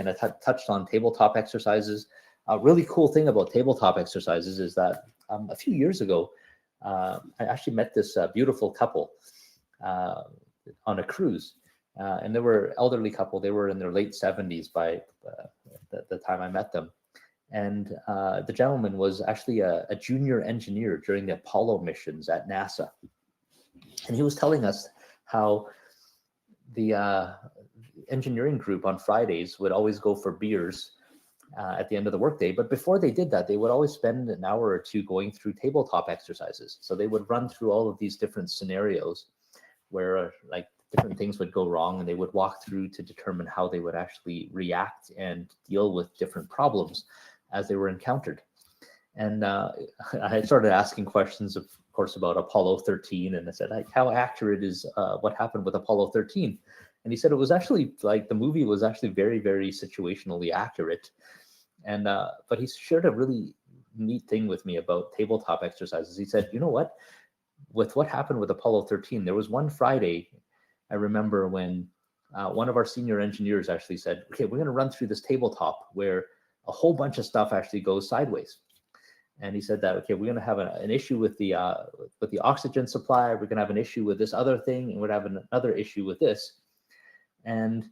and I touched on tabletop exercises. A really cool thing about tabletop exercises is that a few years ago, I actually met this beautiful couple on a cruise. And they were elderly couple. They were in their late 70s by the time I met them. And the gentleman was actually a junior engineer during the Apollo missions at NASA. And he was telling us how the engineering group on Fridays would always go for beers at the end of the workday. But before they did that, they would always spend an hour or two going through tabletop exercises. So they would run through all of these different scenarios where like different things would go wrong, and they would walk through to determine how they would actually react and deal with different problems as they were encountered. And I started asking questions, of course, about Apollo 13, and I said, like, how accurate is what happened with Apollo 13? And he said it was actually like the movie was actually very, very situationally accurate. And but he shared a really neat thing with me about tabletop exercises. He said, you know what? With what happened with Apollo 13, there was one Friday, I remember, when one of our senior engineers actually said, okay, we're going to run through this tabletop where a whole bunch of stuff actually goes sideways. And he said that, okay, we're going to have an issue with the oxygen supply. We're going to have an issue with this other thing, and we're going to have another issue with this. And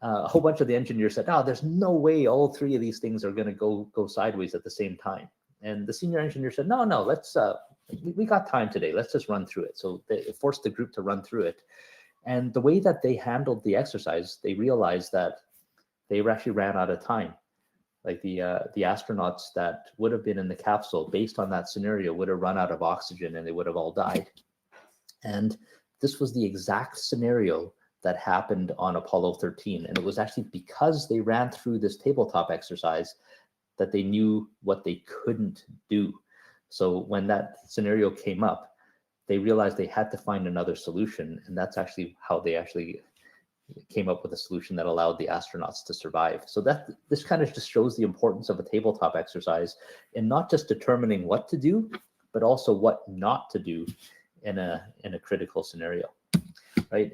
a whole bunch of the engineers said, no, there's no way all three of these things are going to go sideways at the same time. And the senior engineer said, no, let's, we got time today. Let's just run through it. So they forced the group to run through it. And the way that they handled the exercise, they realized that they actually ran out of time. Like the astronauts that would have been in the capsule based on that scenario would have run out of oxygen and they would have all died. And this was the exact scenario that happened on Apollo 13. And it was actually because they ran through this tabletop exercise that they knew what they couldn't do. So when that scenario came up, they realized they had to find another solution. And that's actually how they actually came up with a solution that allowed the astronauts to survive. So this kind of just shows the importance of a tabletop exercise in not just determining what to do, but also what not to do in a critical scenario, right?